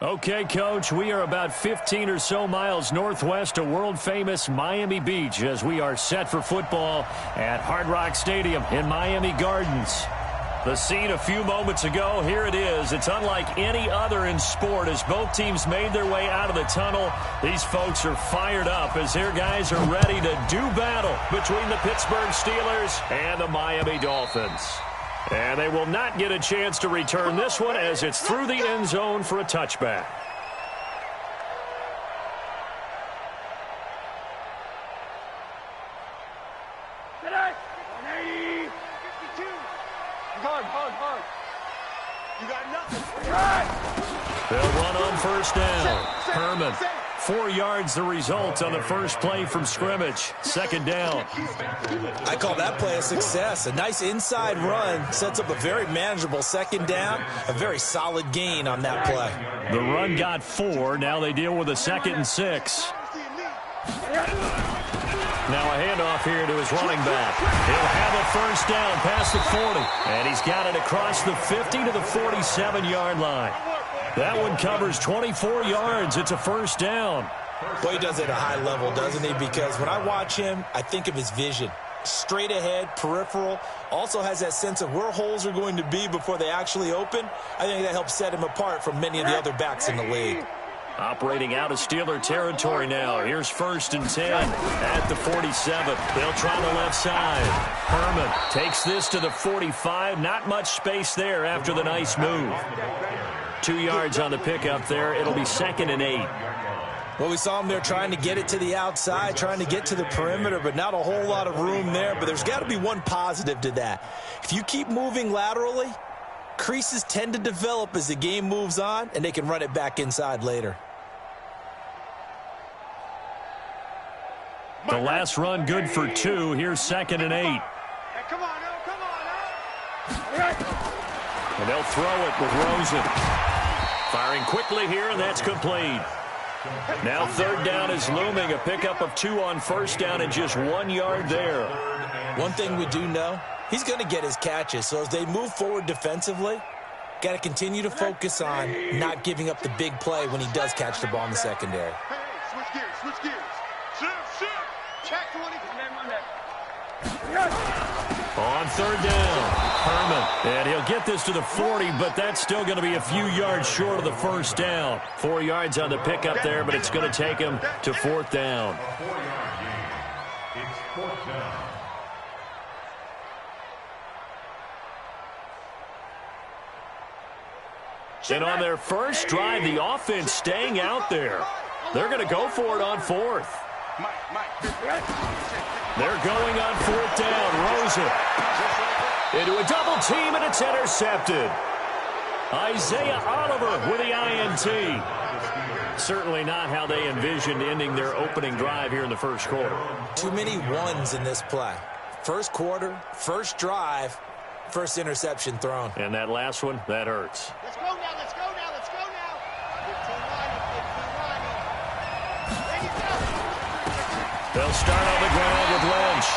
Okay, Coach, we are about 15 or so miles northwest of world-famous Miami Beach as we are set for football at Hard Rock Stadium in Miami Gardens. The scene a few moments ago, here it is. It's unlike any other in sport as both teams made their way out of the tunnel. These folks are fired up as their guys are ready to do battle between the Pittsburgh Steelers and the Miami Dolphins. And they will not get a chance to return this one as it's through the end zone for a touchback. You got nothing. They'll run on first down. Herman, 4 yards the result on the first play from scrimmage. Second down. I call that play a success. A nice inside run sets up a very manageable second down. A very solid gain on that play. The run got 4. Now they deal with a 2nd and 6. Now a handoff here to his running back. He'll have a first down past the 40. And he's got it across the 50 to the 47-yard line. That one covers 24 yards. It's a first down. Boy, he does it at a high level, doesn't he? Because when I watch him, I think of his vision. Straight ahead, peripheral. Also has that sense of where holes are going to be before they actually open. I think that helps set him apart from many of the other backs in the league. Operating out of Steeler territory now. Here's 1st and 10 at the 47. They'll try the left side. Herman takes this to the 45. Not much space there after the nice move. 2 yards on the pickup there. It'll be 2nd and 8. Well, we saw him there trying to get it to the outside, trying to get to the perimeter, but not a whole lot of room there. But there's got to be one positive to that. If you keep moving laterally, creases tend to develop as the game moves on, and they can run it back inside later. The last run good for 2. Here's 2nd and 8. Hey, come on, And they'll throw it with Rosen. Firing quickly here, and that's complete. Now 3rd down is looming. A pickup of 2 on first down and just 1 yard there. One thing we do know, he's going to get his catches. So as they move forward defensively, got to continue to focus on not giving up the big play when he does catch the ball in the secondary. Hey, switch gears. Shift. Check 20. On 3rd down, Herman. And he'll get this to the 40, but that's still going to be a few yards short of the first down. 4 yards on the pickup there, but it's going to take him to 4th down. And on their first drive, the offense staying out there. They're going to go for it on 4th. They're going on 4th down. Rosen into a double team, and it's intercepted. Isaiah Oliver with the INT. Certainly not how they envisioned ending their opening drive here in the first quarter. Too many ones in this play. First quarter, first drive, first interception thrown. And that last one, that hurts. Let's go now. 15 They'll start on the ground with Lynch.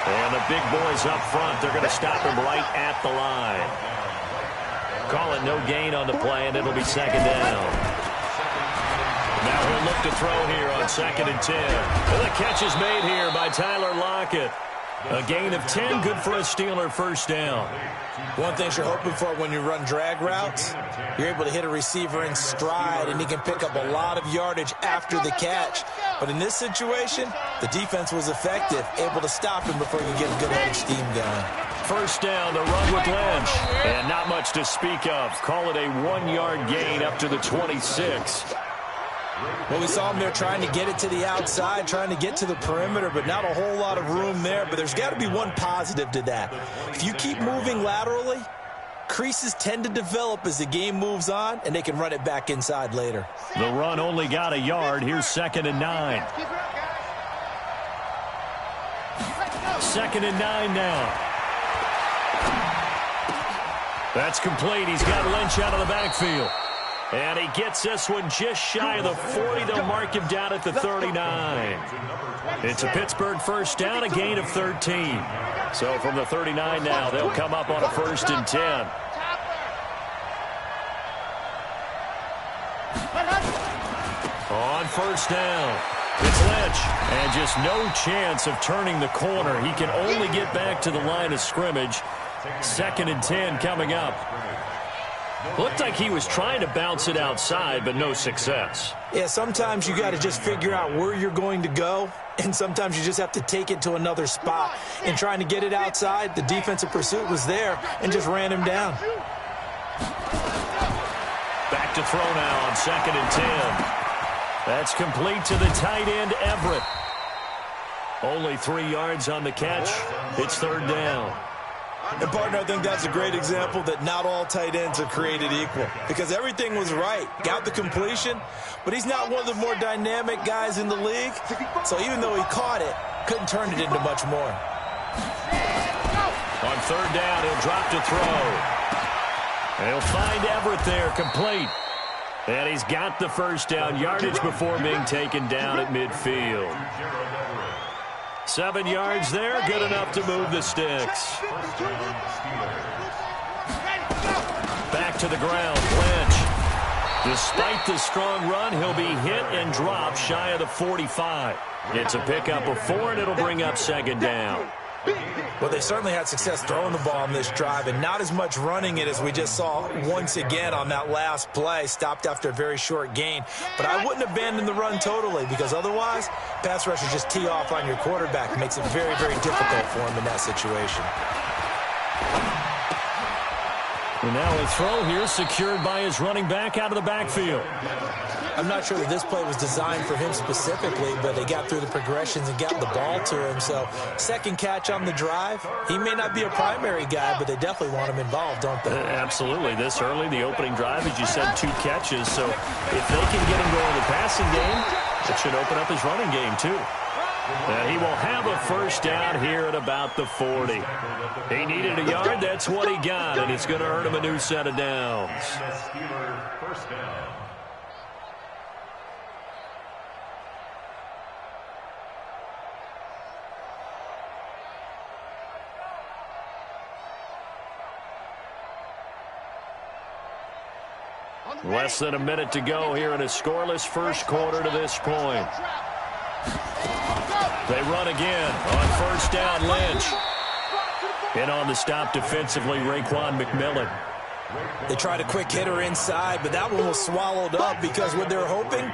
And the big boys up front, they're going to stop him right at the line. Call it no gain on the play, and it'll be 2nd down. Now he'll look to throw here on 2nd and 10. And the catch is made here by Tyler Lockett. A gain of 10, good for a Steeler first down. One thing you're hoping for when you run drag routes, you're able to hit a receiver in stride, and he can pick up a lot of yardage after the catch. But in this situation, the defense was effective, able to stop him before he could get a good head of steam going. First down, the run with Lynch. And not much to speak of. Call it a 1-yard gain up to the 26. Well, we saw him there trying to get it to the outside, trying to get to the perimeter, but not a whole lot of room there. But there's got to be one positive to that. If you keep moving laterally, creases tend to develop as the game moves on, and they can run it back inside later. The run only got a yard. Here's 2nd and 9. 2nd and 9 now. That's complete. He's got Lynch out of the backfield. And he gets this one just shy of the 40. They'll mark him down at the 39. It's a Pittsburgh first down, a gain of 13. So from the 39 now, they'll come up on a 1st and 10. first down. It's Lynch, and just no chance of turning the corner. He can only get back to the line of scrimmage. 2nd and 10 coming up. Looked like he was trying to bounce it outside, but no success. Yeah, sometimes you got to just figure out where you're going to go, and sometimes you just have to take it to another spot. And trying to get it outside, the defensive pursuit was there and just ran him down. Back to throw now on 2nd and 10. That's complete to the tight end, Everett. Only 3 yards on the catch. It's 3rd down. And, partner, I think that's a great example that not all tight ends are created equal, because everything was right. Got the completion, but he's not one of the more dynamic guys in the league. So even though he caught it, couldn't turn it into much more. On 3rd down, he'll drop to throw. And he'll find Everett there, complete. And he's got the first down yardage before being taken down at midfield. 7 yards there, good enough to move the sticks. Back to the ground, Lynch. Despite the strong run, he'll be hit and dropped shy of the 45. It's a pickup of 4, and it'll bring up 2nd down. Well, they certainly had success throwing the ball on this drive, and not as much running it as we just saw once again on that last play. Stopped after a very short gain. But I wouldn't abandon the run totally, because otherwise, pass rushers just tee off on your quarterback. It makes it very, very difficult for him in that situation. And now a throw here secured by his running back out of the backfield. I'm not sure that this play was designed for him specifically, but they got through the progressions and got the ball to him. So, 2nd catch on the drive. He may not be a primary guy, but they definitely want him involved, don't they? Absolutely. This early, the opening drive, as you said, 2 catches. So, if they can get him going in the passing game, it should open up his running game, too. He will have a first down here at about the 40. He needed a yard. That's what he got, and it's going to earn him a new set of downs. Less than a minute to go here in a scoreless first quarter to this point. They run again on first down, Lynch. And on the stop defensively, Raekwon McMillan. They tried a quick hitter inside, but that one was swallowed up because what they're hoping,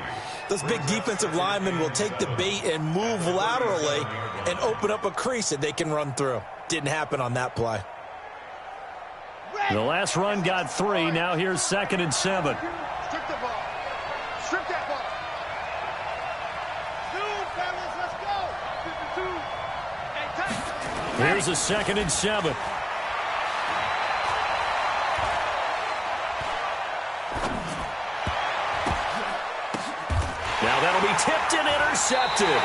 those big defensive linemen will take the bait and move laterally and open up a crease that they can run through. Didn't happen on that play. The last run got 3. Now here's 2nd and 7. Strip the ball. Strip that ball. Let's go. Here's a 2nd and 7. Now that'll be tipped and intercepted.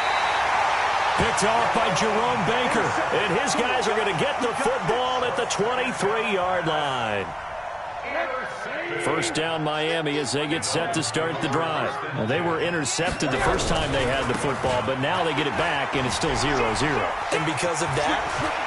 Picked off by Jerome Baker. And his guys are going to get the football at the 23-yard line. First down Miami as they get set to start the drive. Now, they were intercepted the first time they had the football, but now they get it back, and it's still 0-0. And because of that,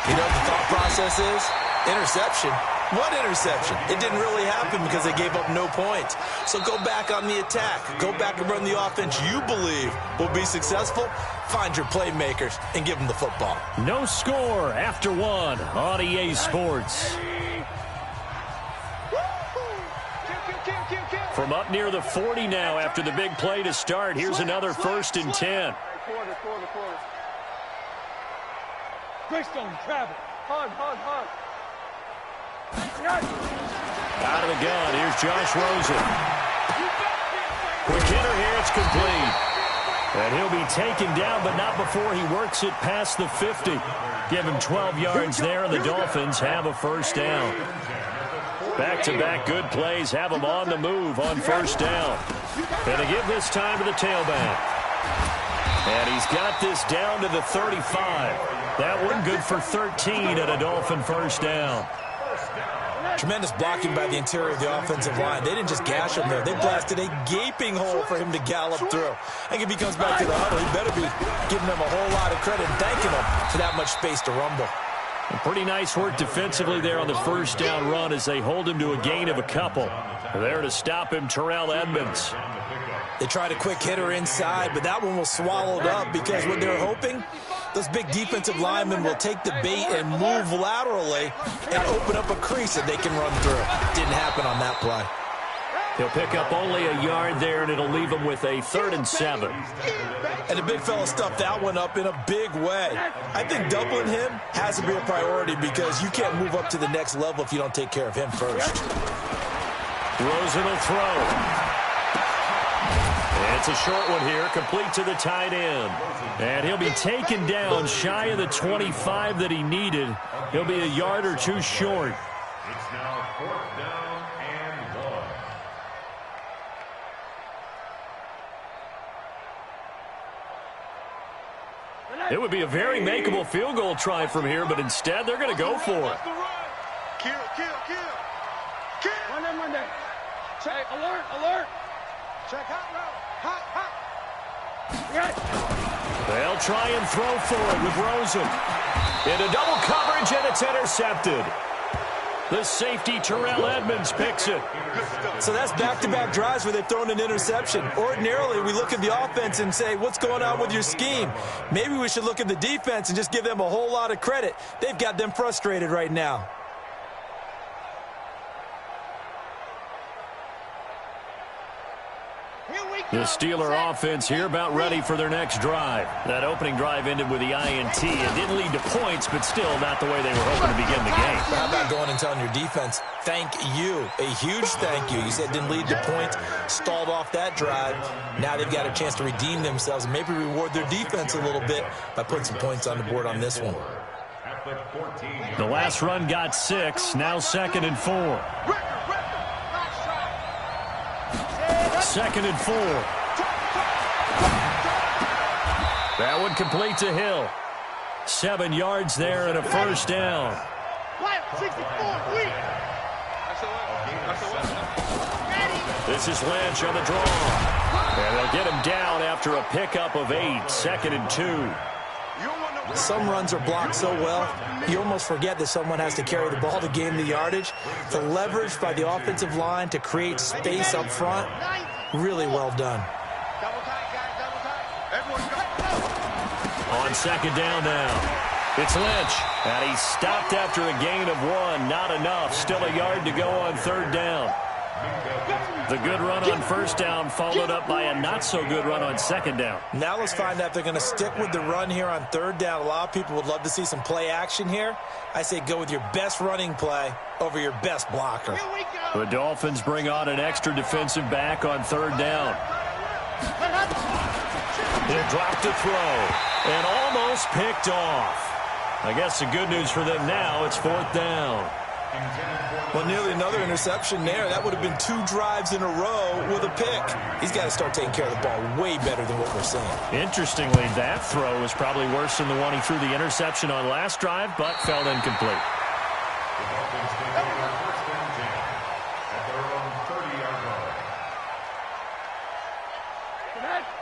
you know what the thought process is? Interception. What interception? It didn't really happen because they gave up no points. So go back on the attack. Go back and run the offense you believe will be successful. Find your playmakers and give them the football. No score after 1 on EA Sports. From up near the 40 now after the big play to start. Here's another 1st and 10. Greystone, travel. Hard. Out of the gun, here's Josh Rosen. Quick hitter here, it's complete. And he'll be taken down, but not before he works it past the 50. Give him 12 yards there, and the Dolphins have a first down. Back-to-back good plays have him on the move on first down. And they give this time to the tailback. And he's got this down to the 35. That one good for 13 at a Dolphin first down. Tremendous blocking by the interior of the offensive line. They didn't just gash him there. They blasted a gaping hole for him to gallop through. I think if he comes back to the huddle, he better be giving them a whole lot of credit and thanking them for that much space to rumble. Pretty nice work defensively there on the first down run as they hold him to a gain of a couple. There to stop him, Terrell Edmonds. They tried a quick hitter inside, but that one was swallowed up because what they're hoping, those big defensive linemen will take the bait and move laterally and open up a crease that they can run through. Didn't happen on that play. He'll pick up only a yard there, and it'll leave him with a 3rd and 7. And the big fella stuffed that one up in a big way. I think doubling him has to be a priority because you can't move up to the next level if you don't take care of him first. Rosen will throw. It's a short one here, complete to the tight end. And he'll be taken down shy of the 25 that he needed. He'll be a yard or two short. It's now 4th down and 1. It would be a very makeable field goal try from here, but instead they're going to go for it. Kill. Monday. Check, alert. Check, hot route. Hot. They'll try and throw for it with Rosen. Into double coverage, and it's intercepted. The safety, Terrell Edmonds, picks it. So that's back-to-back drives where they've thrown an interception. Ordinarily, we look at the offense and say, what's going on with your scheme? Maybe we should look at the defense and just give them a whole lot of credit. They've got them frustrated right now. The Steeler offense here about ready for their next drive. That opening drive ended with the INT. It didn't lead to points, but still not the way they were hoping to begin the game. How about going and telling your defense, thank you, a huge thank you. You said it didn't lead to points, stalled off that drive. Now they've got a chance to redeem themselves and maybe reward their defense a little bit by putting some points on the board on this one. The last run got 6, now 2nd and 4. 2nd and 4. That one complete to Hill. 7 yards there and a first down. This is Lynch on the draw. And they'll get him down after a pickup of 8. 2nd and 2. Some runs are blocked so well, you almost forget that someone has to carry the ball to gain the yardage. The leverage by the offensive line to create space up front, really well done. On 2nd down now, it's Lynch. And he's stopped after a gain of 1. Not enough. Still a yard to go on 3rd down. The good run on 1st down followed up by a not-so-good run on 2nd down. Now let's find out if they're going to stick with the run here on 3rd down. A lot of people would love to see some play action here. I say go with your best running play over your best blocker. The Dolphins bring on an extra defensive back on 3rd down. He'll drop to throw and almost picked off. I guess the good news for them now, it's 4th down. Well, nearly another interception there. That would have been 2 drives in a row with a pick. He's got to start taking care of the ball way better than what we're seeing. Interestingly, that throw was probably worse than the one he threw the interception on last drive, but fell incomplete.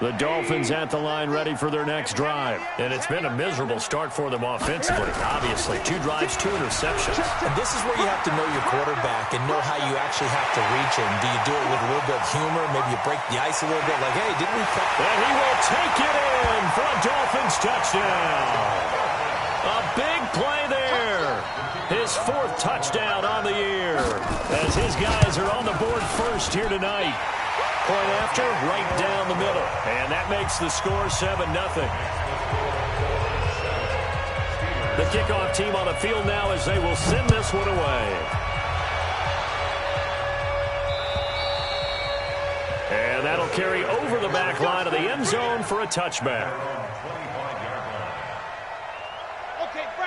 The Dolphins at the line ready for their next drive. And it's been a miserable start for them offensively. Obviously, 2 drives, 2 interceptions. And this is where you have to know your quarterback and know how you actually have to reach him. Do you do it with a little bit of humor? Maybe you break the ice a little bit like, hey, didn't we... And he will take it in for a Dolphins touchdown. A big play there. His 4th touchdown on the year as his guys are on the board first here tonight. Point after, right down the middle. And that makes the score 7-0. The kickoff team on the field now as they will send this one away. And that'll carry over the back line of the end zone for a touchback.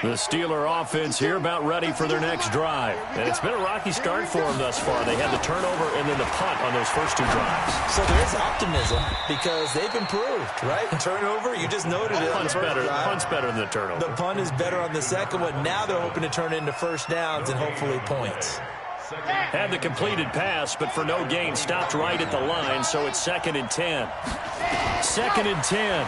The Steeler offense here about ready for their next drive. And it's been a rocky start for them thus far. They had the turnover and then the punt on those first 2 drives. So there is optimism because they've improved, right? Turnover, you just noted it. Punt's better than the turnover. The punt is better on the second one. Now they're hoping to turn it into first downs and hopefully points. Had the completed pass, but for no gain, stopped right at the line, so it's 2nd and 10. 2nd and 10.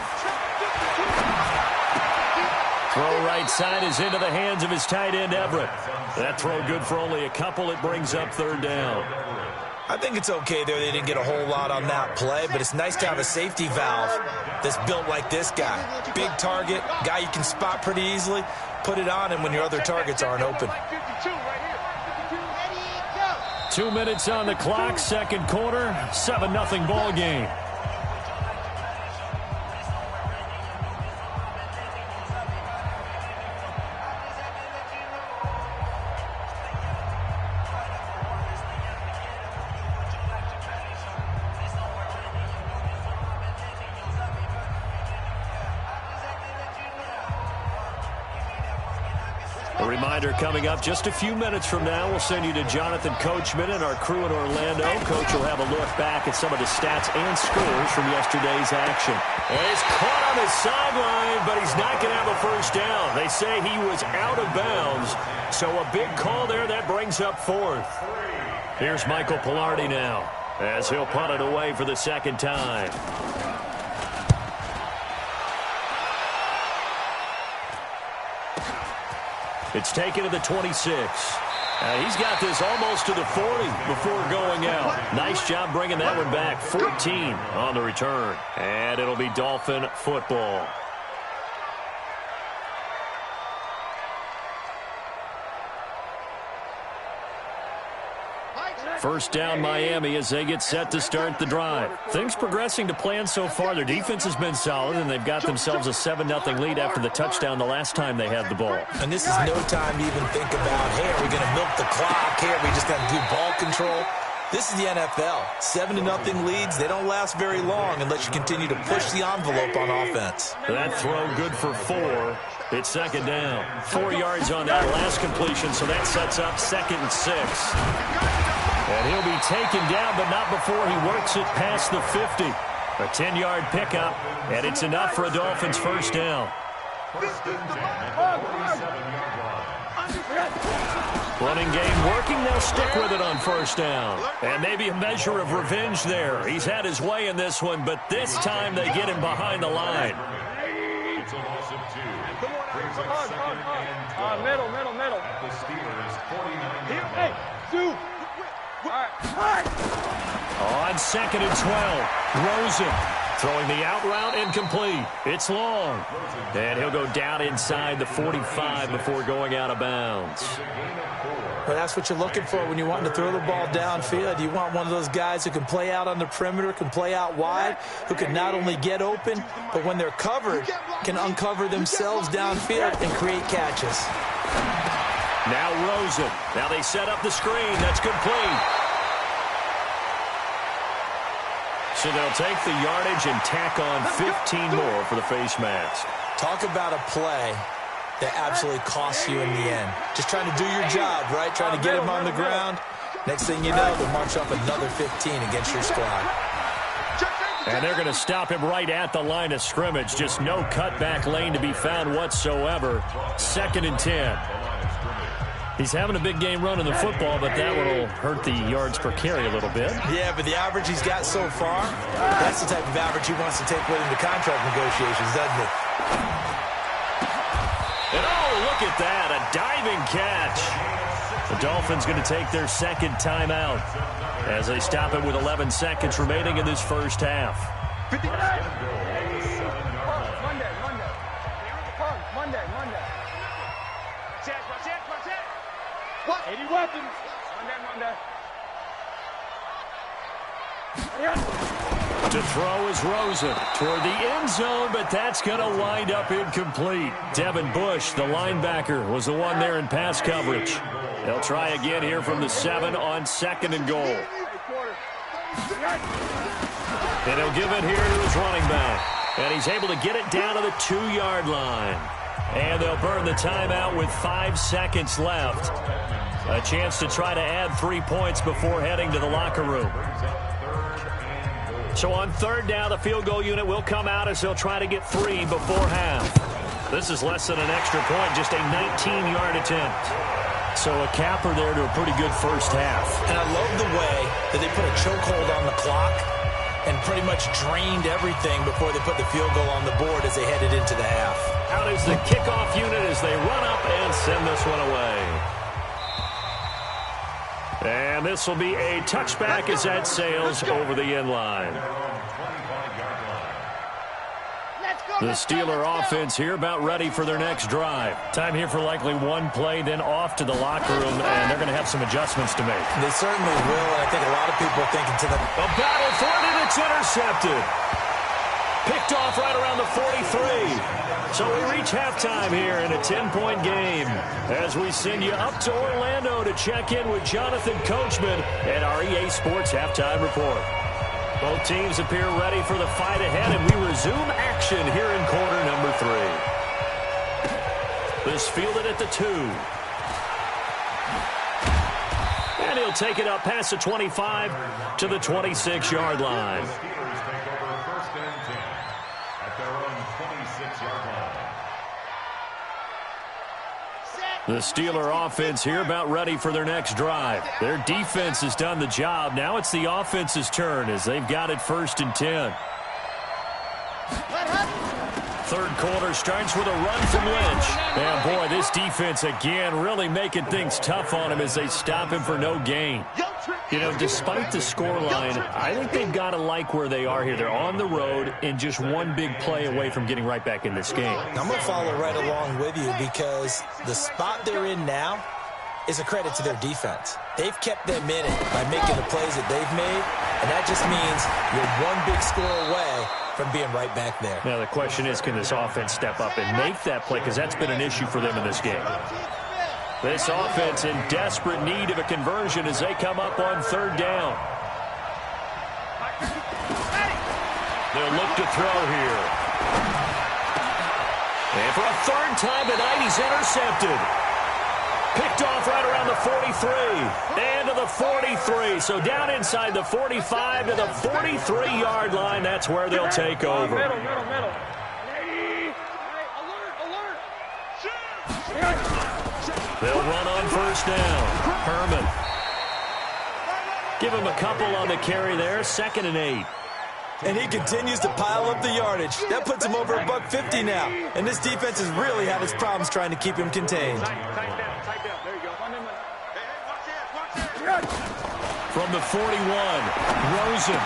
Throw right side is into the hands of his tight end, Everett. That throw good for only a couple. It brings up 3rd down. I think it's okay there. They didn't get a whole lot on that play, but it's nice to have a safety valve that's built like this guy. Big target, guy you can spot pretty easily. Put it on him when your other targets aren't open. 2 minutes on the clock, second quarter, 7-0 ball game. A reminder coming up just a few minutes from now, we'll send you to Jonathan Coachman and our crew in Orlando. Coach will have a look back at some of the stats and scores from yesterday's action. And he's caught on his sideline, but he's not going to have a first down. They say he was out of bounds, so a big call there that brings up fourth. Here's Michael Pilardi now as he'll punt it away for the second time. It's taken to the 26. He's got this almost to the 40 before going out. Nice job bringing that one back. 14 on the return. And it'll be Dolphin football. First down Miami as they get set to start the drive. Things progressing to plan so far. Their defense has been solid, and they've got themselves a 7-0 lead after the touchdown the last time they had the ball. And this is no time to even think about, hey, are we going to milk the clock? Hey, are we just going to do ball control? This is the NFL. 7-0 leads, they don't last very long unless you continue to push the envelope on offense. That throw good for 4. It's second down. 4 yards on that last completion, so that sets up 2nd and 6. And he'll be taken down, but not before he works it past the 50. A 10-yard pickup, and it's enough for a Dolphins first down. Running game working. They'll stick with it on first down. And maybe a measure of revenge there. He's had his way in this one, but this time they get him behind the line. Middle. Hey, Sue. On 2nd and 12, Rosen throwing the out route incomplete. It's long. And he'll go down inside the 45 before going out of bounds. Well, that's what you're looking for when you're wanting to throw the ball downfield. You want one of those guys who can play out on the perimeter, can play out wide, who can not only get open, but when they're covered, can uncover themselves downfield and create catches. Now Rosen. Now they set up the screen. That's complete. So they'll take the yardage and tack on 15 more for the face mask. Talk about a play that absolutely costs you in the end. Just trying to do your job, right? Trying to get him on the ground. Next thing you know, they'll march up another 15 against your squad. And they're going to stop him right at the line of scrimmage. Just no cutback lane to be found whatsoever. 2nd and 10. He's having a big game running the football, but that one will hurt the yards per carry a little bit. Yeah, but the average he's got so far, that's the type of average he wants to take with him to contract negotiations, doesn't it? And oh, look at that, a diving catch. The Dolphins going to take their second timeout as they stop it with 11 seconds remaining in this first half. Monday. What? 80 weapons. Monday. To throw is Rosen toward the end zone, but that's going to wind up incomplete. Devin Bush, the linebacker, was the one there in pass coverage. They'll try again here from the 7 on 2nd and goal. And he'll give it here to his running back. And he's able to get it down to the 2-yard line. And they'll burn the timeout with 5 seconds left. A chance to try to add 3 points before heading to the locker room. So on 3rd down, the field goal unit will come out as they'll try to get 3 before half. This is less than an extra point, just a 19-yard attempt. So a capper there to a pretty good first half. And I love the way that they put a chokehold on the clock and pretty much drained everything before they put the field goal on the board as they headed into the half. Out is the kickoff unit as they run up and send this one away. And this will be a touchback as that sails over the end line. The Steeler offense here about ready for their next drive. Time here for likely one play, then off to the locker room, and they're going to have some adjustments to make. They certainly will, and I think a lot of people are thinking to them. A battle for it, and it's intercepted. Picked off right around the 43. So we reach halftime here in a 10-point game as we send you up to Orlando to check in with Jonathan Coachman at our EA Sports Halftime Report. Both teams appear ready for the fight ahead, and we resume action here in quarter number 3. This fielded at the 2. And he'll take it up past the 25 to the 26-yard line. The Steeler offense here about ready for their next drive. Their defense has done the job. Now it's the offense's turn as they've got it 1st and 10. Third quarter starts with a run from Lynch. And boy, this defense again really making things tough on him as they stop him for no gain. You know, despite the scoreline, I think they've got to like where they are here. They're on the road and just one big play away from getting right back in this game. I'm going to follow right along with you because the spot they're in now is a credit to their defense. They've kept them in it by making the plays that they've made, and that just means you're one big score away from being right back there. Now the question is, can this offense step up and make that play? Because that's been an issue for them in this game. This offense in desperate need of a conversion as they come up on 3rd down. They'll look to throw here. And for a 3rd time tonight, he's intercepted. Picked off right around the 43. And to the 43. So down inside the 45 to the 43-yard line. That's where they'll take over. Middle. Alert. They'll run on 1st down. Herman. Give him a couple on the carry there. 2nd and 8. And he continues to pile up the yardage. That puts him over $150 now. And this defense has really had its problems trying to keep him contained. Tight down. There you go. From the 41, Rosen.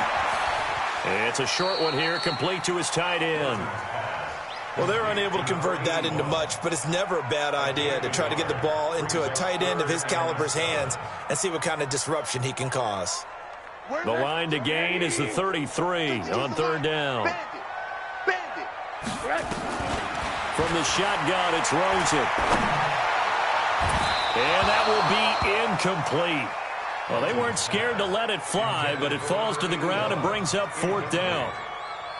It's a short one here, complete to his tight end. Well, they're unable to convert that into much, but it's never a bad idea to try to get the ball into a tight end of his caliber's hands and see what kind of disruption he can cause. The line to gain is the 33 on 3rd down. From the shotgun, it's Rosen. And that will be incomplete. Well, they weren't scared to let it fly, but it falls to the ground and brings up 4th down.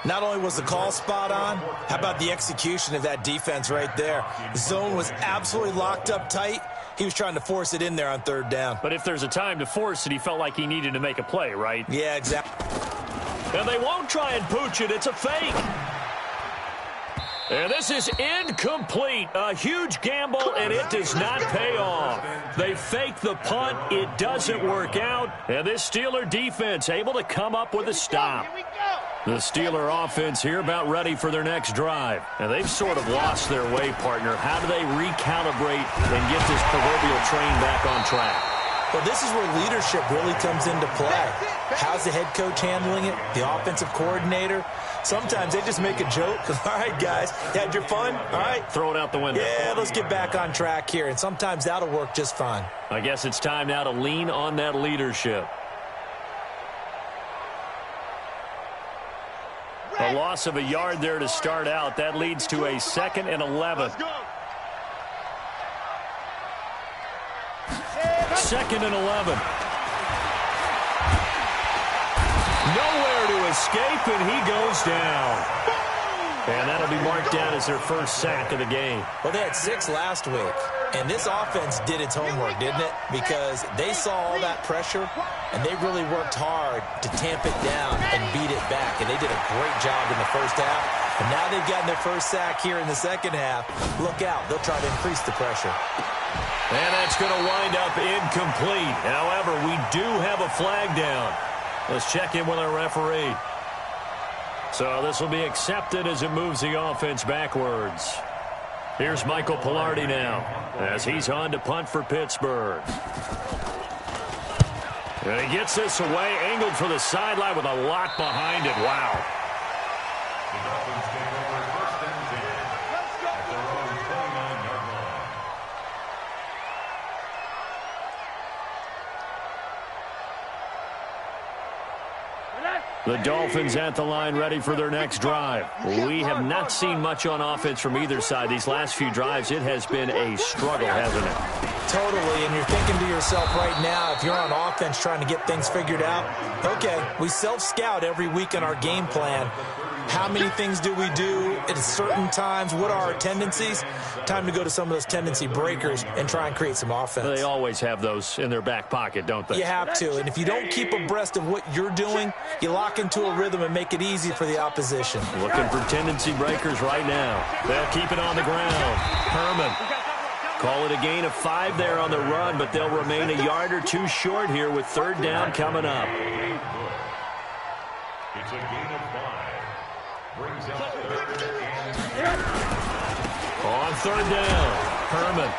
Not only was the call spot on, how about the execution of that defense right there? The zone was absolutely locked up tight. He was trying to force it in there on 3rd down. But if there's a time to force it, he felt like he needed to make a play, right? Yeah, exactly. And they won't try and pooch it. It's a fake. And this is incomplete. A huge gamble, and it does not pay off. They fake the punt. It doesn't work out. And this Steeler defense able to come up with a stop. The Steeler offense here about ready for their next drive. And they've sort of lost their way, partner. How do they recalibrate and get this proverbial train back on track? Well, this is where leadership really comes into play. How's the head coach handling it? The offensive coordinator? Sometimes they just make a joke. All right, guys, you had your fun? All right. Throw it out the window. Yeah, let's get back on track here. And sometimes that'll work just fine. I guess it's time now to lean on that leadership. A loss of a yard there to start out. That leads to a 2nd and 11. 2nd and 11. Nowhere to escape, and he goes down. And that'll be marked down as their 1st sack of the game. Well, they had 6 last week, and this offense did its homework, didn't it? Because they saw all that pressure, and they really worked hard to tamp it down and beat it back, and they did a great job in the 1st half. And now they've gotten their 1st sack here in the 2nd half. Look out. They'll try to increase the pressure. And that's going to wind up incomplete. However, we do have a flag down. Let's check in with our referee. So this will be accepted as it moves the offense backwards. Here's Michael Pilardi now as he's on to punt for Pittsburgh. And he gets this away, angled for the sideline with a lot behind it. Wow. The Dolphins take over 1st and 10 at their own 29-yard line. The Dolphins at the line ready for their next drive. We have not seen much on offense from either side. These last few drives, it has been a struggle, hasn't it? Totally, and you're thinking to yourself right now, if you're on offense trying to get things figured out, okay, we self-scout every week in our game plan. How many things do we do at certain times? What are our tendencies? Time to go to some of those tendency breakers and try and create some offense. They always have those in their back pocket, don't they? You have to, and if you don't keep abreast of what you're doing, you lock into a rhythm and make it easy for the opposition. Looking for tendency breakers right now. They'll keep it on the ground. Herman. Call it a gain of 5 there on the run, but they'll remain a yard or two short here with 3rd down coming up. It's a gain of 5. Brings up 3rd and 10. On 3rd down, Herman.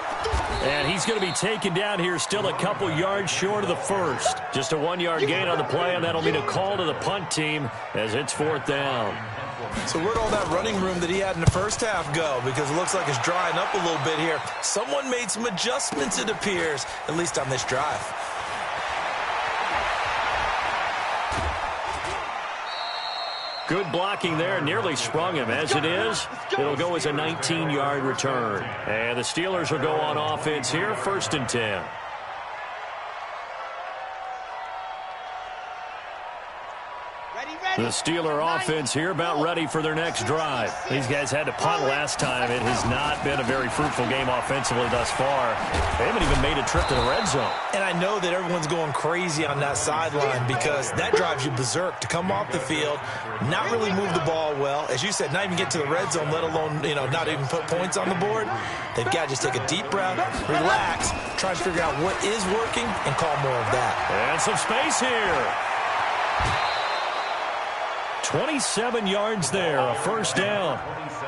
And he's going to be taken down here, still a couple yards short of the first. Just a 1-yard gain on the play, and that'll mean a call to the punt team as it's 4th down. So where'd all that running room that he had in the first half go? Because it looks like it's drying up a little bit here. Someone made some adjustments, it appears, at least on this drive. Good blocking there, nearly sprung him. As it is, it'll go as a 19-yard return. And the Steelers will go on offense here, 1st and 10. The Steeler offense here about ready for their next drive. These guys had to punt last time. It has not been a very fruitful game offensively thus far. They haven't even made a trip to the red zone. And I know that everyone's going crazy on that sideline because that drives you berserk to come off the field, not really move the ball well. As you said, not even get to the red zone, let alone, not even put points on the board. They've got to just take a deep breath, relax, try to figure out what is working, and call more of that. And some space here. 27 yards there, a 1st down.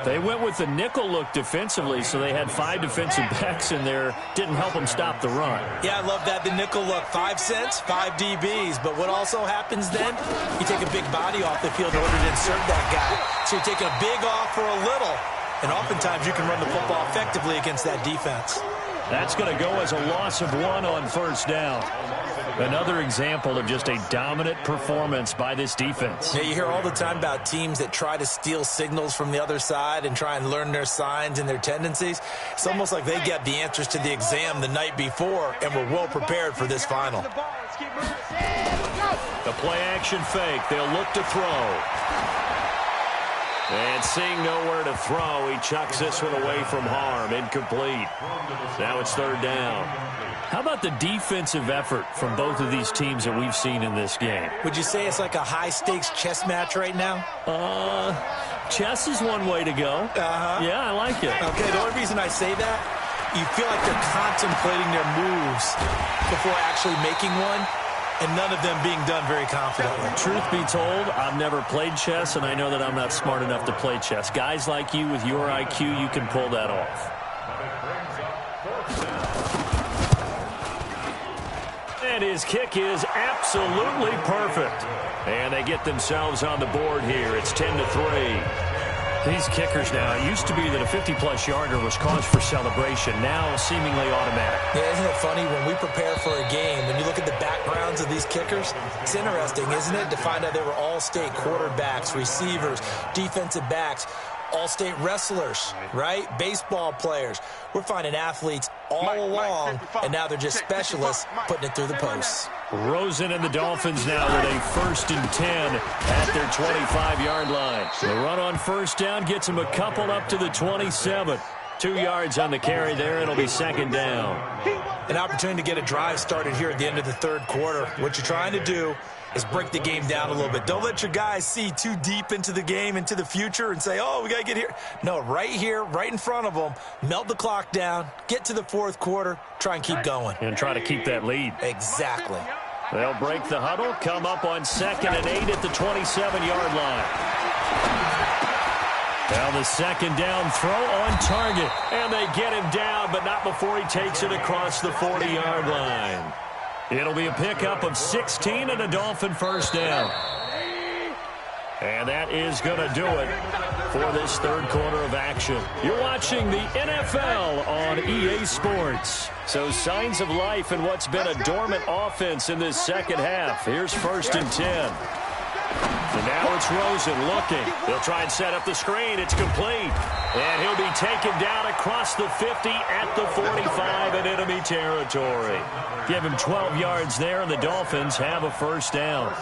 They went with the nickel look defensively, so they had 5 defensive backs in there. Didn't help them stop the run. Yeah, I love that, the nickel look. 5 cents, 5 DBs. But what also happens then, you take a big body off the field in order to insert that guy. So you're taking a big off for a little. And oftentimes you can run the football effectively against that defense. That's going to go as a loss of 1 on 1st down. Another example of just a dominant performance by this defense. Yeah, you hear all the time about teams that try to steal signals from the other side and try and learn their signs and their tendencies. It's almost like they get the answers to the exam the night before and were well prepared for this final. The play action fake. They'll look to throw. And seeing nowhere to throw, he chucks this one away from harm. Incomplete. Now it's 3rd down. How about the defensive effort from both of these teams that we've seen in this game? Would you say it's like a high-stakes chess match right now? Chess is one way to go. Yeah, I like it. Okay, the only reason I say that, you feel like they're contemplating their moves before actually making one, and none of them being done very confidently. Truth be told, I've never played chess, and I know that I'm not smart enough to play chess. Guys like you with your IQ, you can pull that off. And his kick is absolutely perfect. And they get themselves on the board here. It's 10-3. These kickers now, it used to be that a 50-plus yarder was cause for celebration. Now seemingly automatic. Yeah, isn't it funny when we prepare for a game, when you look at the backgrounds of these kickers, it's interesting, isn't it, to find out they were all-state quarterbacks, receivers, defensive backs, all-state wrestlers, right? Baseball players. We're finding athletes all along, and now they're just specialists putting it through the posts. Rosen and the Dolphins now with a 1st and 10 at their 25-yard line. The run on 1st down gets them a couple up to the 27. 2 yards on the carry there. It'll be 2nd down. An opportunity to get a drive started here at the end of the 3rd quarter. What you're trying to do is break the game down a little bit. Don't let your guys see too deep into the game, into the future, and say, oh, we got to get here. No, right here, right in front of them, melt the clock down, get to the 4th quarter, try and keep going. And try to keep that lead. Exactly. They'll break the huddle, come up on 2nd and 8 at the 27-yard line. Now the 2nd down throw on target. And they get him down, but not before he takes it across the 40-yard line. It'll be a pickup of 16 and a Dolphin first down. And that is going to do it for this third quarter of action. You're watching the NFL on EA Sports. So signs of life in what's been a dormant offense in this second half. Here's 1st and 10. And now it's Rosen looking. He'll try and set up the screen. It's complete. And he'll be taken down across the 50 at the 45 in enemy territory. Give him 12 yards there, and the Dolphins have a first down.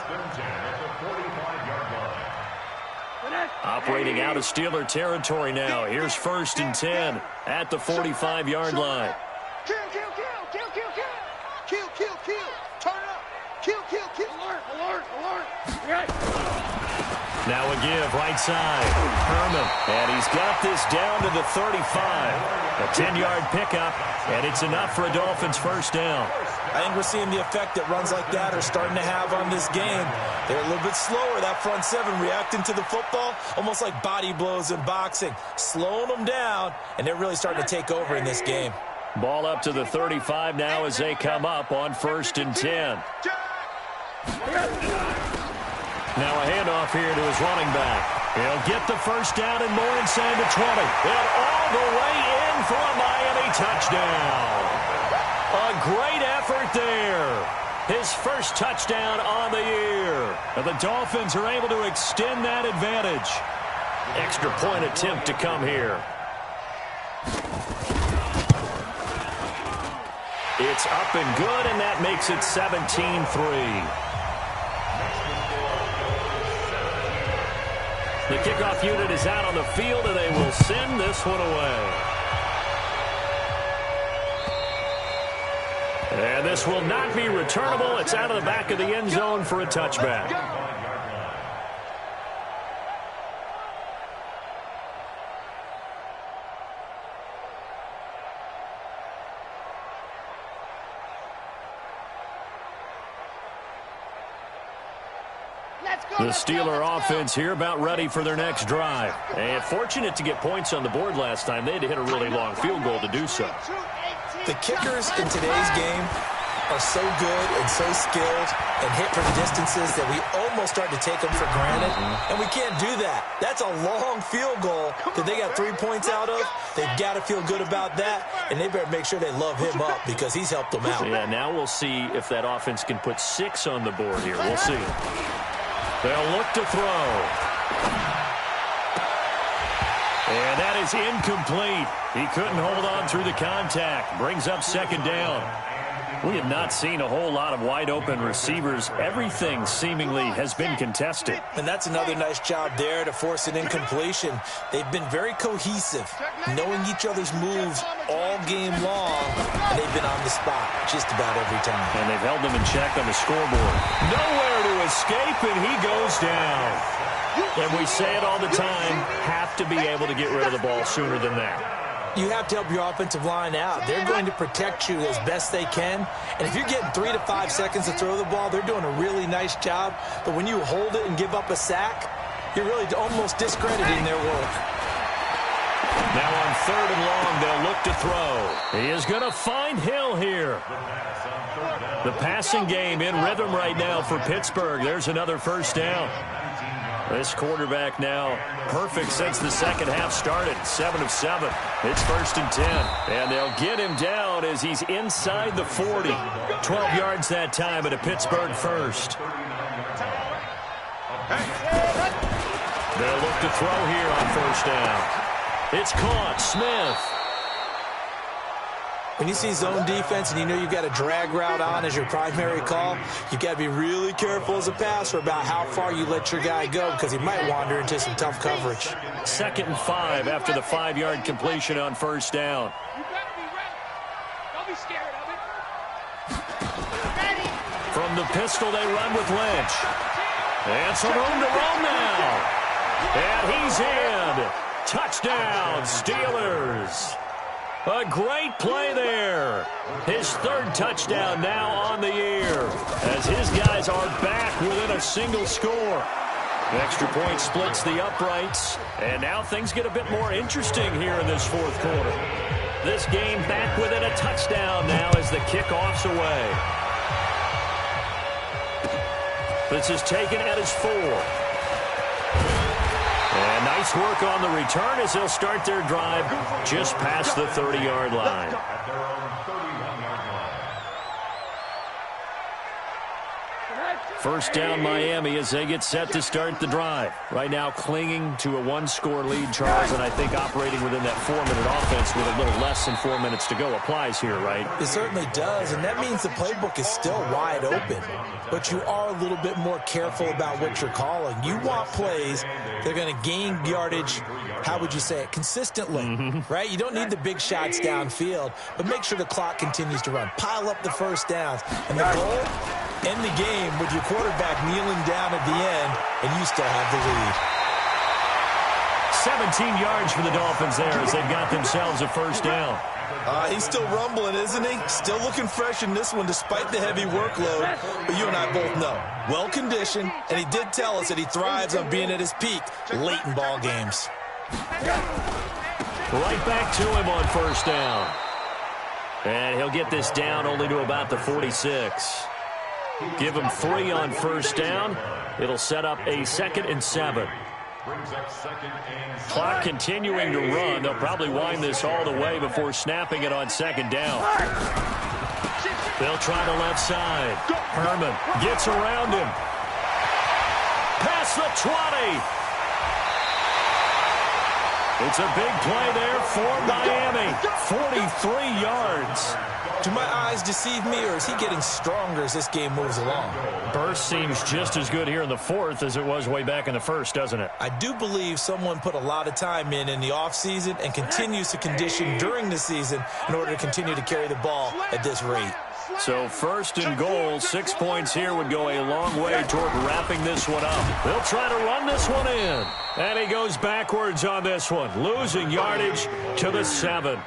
Operating out of Steeler territory now. Here's 1st and 10 at the 45-yard line. Kill, kill, kill, kill, kill, kill. Kill, kill, kill. Turn up. Kill, kill, kill. Alert, alert, alert. Right. Now a give, right side. Herman, and he's got this down to the 35. A 10-yard pickup, and it's enough for a Dolphins first down. I think we're seeing the effect that runs like that are starting to have on this game. They're a little bit slower, that front seven, reacting to the football, almost like body blows in boxing, slowing them down, and they're really starting to take over in this game. Ball up to the 35 now as they come up on 1st and 10. Now a handoff here to his running back. He'll get the first down and more inside the 20. And all the way in for a Miami touchdown. A great effort there. His first touchdown on the year. And the Dolphins are able to extend that advantage. Extra point attempt to come here. It's up and good, and that makes it 17-3. The kickoff unit is out on the field, and they will send this one away. And this will not be returnable. It's out of the back of the end zone for a touchback. The Steeler offense here about ready for their next drive. And fortunate to get points on the board last time. They had to hit a really long field goal to do so. The kickers in today's game are so good and so skilled and hit from distances that we almost start to take them for granted. And we can't do that. That's a long field goal that they got 3 points out of. They've got to feel good about that, and they better make sure they love him up because he's helped them out. Yeah, now we'll see if that offense can put 6 on the board here. We'll see. They'll look to throw. And that is incomplete. He couldn't hold on through the contact. Brings up second down. We have not seen a whole lot of wide-open receivers. Everything seemingly has been contested. And that's another nice job there to force an incompletion. They've been very cohesive, knowing each other's moves all game long, and they've been on the spot just about every time. And they've held them in check on the scoreboard. Nowhere to escape, and he goes down. And we say it all the time, have to be able to get rid of the ball sooner than that. You have to help your offensive line out. They're going to protect you as best they can. And if you're getting 3 to 5 seconds to throw the ball, they're doing a really nice job. But when you hold it and give up a sack, you're really almost discrediting their work. Now on 3rd and long, they'll look to throw. He is going to find Hill here. The passing game in rhythm right now for Pittsburgh. There's another first down. This quarterback now perfect since the second half started. 7 of 7. It's 1st and 10. And they'll get him down as he's inside the 40. 12 yards that time at a Pittsburgh first. They'll look to throw here on first down. It's caught. Smith. When you see zone defense and you know you've got a drag route on as your primary call, you've got to be really careful as a passer about how far you let your guy go because he might wander into some tough coverage. 2nd and 5 after the 5-yard completion on first down. You better be ready. Don't be scared of it. From the pistol, they run with Lynch. And some room to run now. And he's in. Touchdown, Steelers. A great play there. His 3rd touchdown now on the year as his guys are back within a single score. The extra point splits the uprights, and now things get a bit more interesting here in this 4th quarter. This game back within a touchdown now as the kickoff's away. This is taken at his 4. And nice work on the return as they'll start their drive just past the 30-yard line. At their own 31-yard line. First down Miami as they get set to start the drive. Right now clinging to a 1-score lead, Charles, and I think operating within that 4-minute offense with a little less than 4 minutes to go applies here, right? It certainly does, and that means the playbook is still wide open. But you are a little bit more careful about what you're calling. You want plays that are going to gain yardage, how would you say it, consistently, right? You don't need the big shots downfield, but make sure the clock continues to run. Pile up the first downs. And the goal, end the game with your quarterback kneeling down at the end, and you still have the lead. 17 yards for the Dolphins there as they've got themselves a first down. He's still rumbling, isn't he? Still looking fresh in this one despite the heavy workload. But you and I both know, well-conditioned, and he did tell us that he thrives on being at his peak late in ball games. Right back to him on first down. And he'll get this down only to about the 46. Give him 3 on first down. It'll set up a 2nd and 7. Clock continuing to run. They'll probably wind this all the way before snapping it on 2nd down. They'll try the left side. Herman gets around him. Past the 20. It's a big play there for Miami. 43 yards. Do my eyes deceive me, or is he getting stronger as this game moves along? Burst seems just as good here in the 4th as it was way back in the 1st, doesn't it? I do believe someone put a lot of time in the offseason and continues to condition during the season in order to continue to carry the ball at this rate. So 1st and goal, 6 points here would go a long way toward wrapping this one up. They'll try to run this one in. And he goes backwards on this one, losing yardage to the 7.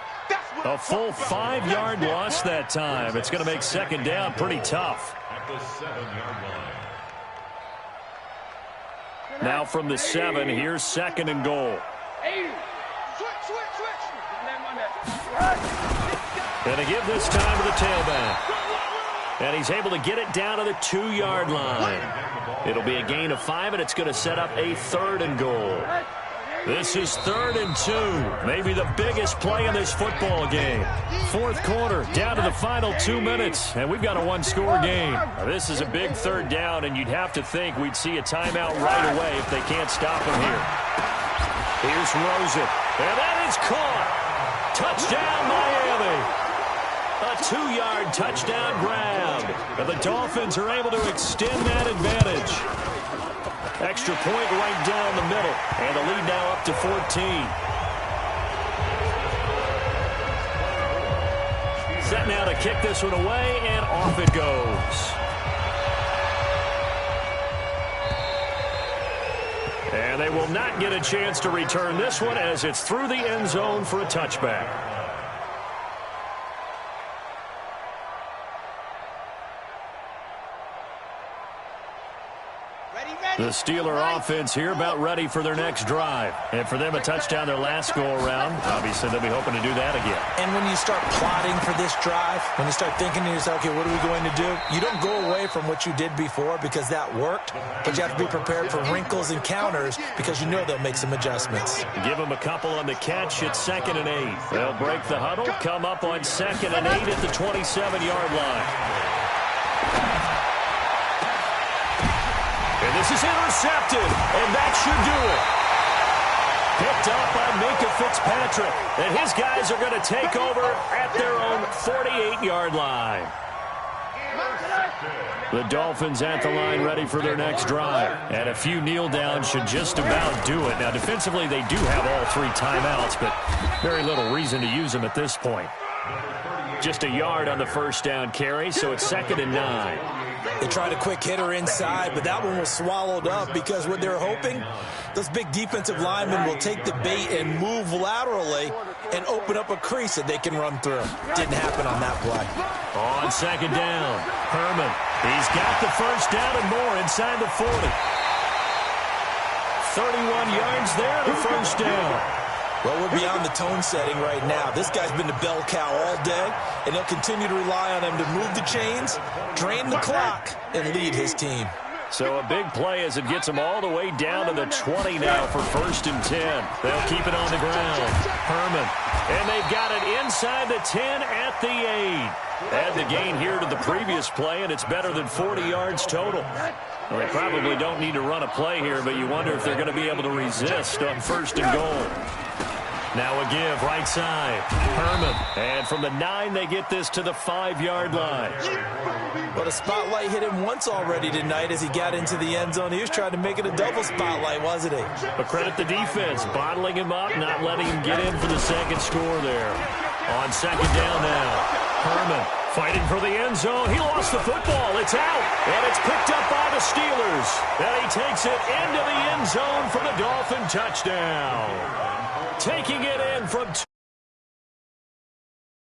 A full 5-yard loss that time. It's going to make 2nd down pretty tough. At the 7-yard line. Now from the 7, here's 2nd and goal. And to give this time to the tailback. And he's able to get it down to the 2-yard line. It'll be a gain of 5, and it's going to set up a 3rd and goal. This is 3rd and 2. Maybe the biggest play in this football game. 4th quarter, down to the final 2 minutes, and we've got a 1-score game. Now, this is a big 3rd down, and you'd have to think we'd see a timeout right away if they can't stop him here. Here's Rosen, and that is caught. Touchdown, Miami. A 2-yard touchdown grab. And the Dolphins are able to extend that advantage. Extra point right down the middle. And the lead now up to 14. Set now to kick this one away, and off it goes. And they will not get a chance to return this one as it's through the end zone for a touchback. The Steeler offense here about ready for their next drive. And for them, a touchdown their last go-around. Obviously, they'll be hoping to do that again. And when you start plotting for this drive, when you start thinking to yourself, okay, what are we going to do? You don't go away from what you did before because that worked, but you have to be prepared for wrinkles and counters because you know they'll make some adjustments. Give them a couple on the catch. It's 2nd and 8. They'll break the huddle, come up on 2nd and 8 at the 27-yard line. And this is intercepted, and that should do it. Picked up by Minkah Fitzpatrick, and his guys are going to take over at their own 48-yard line. The Dolphins at the line ready for their next drive. And a few kneel downs should just about do it. Now, defensively, they do have all 3 timeouts, but very little reason to use them at this point. Just a yard on the first down carry, so it's 2nd and 9. They tried a quick hitter inside, but that one was swallowed up because what they're hoping, those big defensive linemen will take the bait and move laterally and open up a crease that they can run through. Didn't happen on that play. On 2nd down, Herman. He's got the first down and more inside the 40. 31 yards there, the first down. Well, we're beyond the tone setting right now. This guy's been the bell cow all day, and he'll continue to rely on him to move the chains, drain the clock, and lead his team. So a big play as it gets them all the way down to the 20 now for 1st and 10. They'll keep it on the ground. Herman. And they've got it inside the 10 at the 8. Add the gain here to the previous play, and it's better than 40 yards total. Well, they probably don't need to run a play here, but you wonder if they're going to be able to resist on 1st and goal. Now a give, right side. Herman. And from the 9, they get this to the 5-yard line. Well, the spotlight hit him once already tonight as he got into the end zone. He was trying to make it a double spotlight, wasn't he? But credit the defense, bottling him up, not letting him get in for the second score there. On 2nd down now. Herman fighting for the end zone. He lost the football. It's out. And it's picked up by the Steelers. And he takes it into the end zone for the Dolphin touchdown. Taking it in from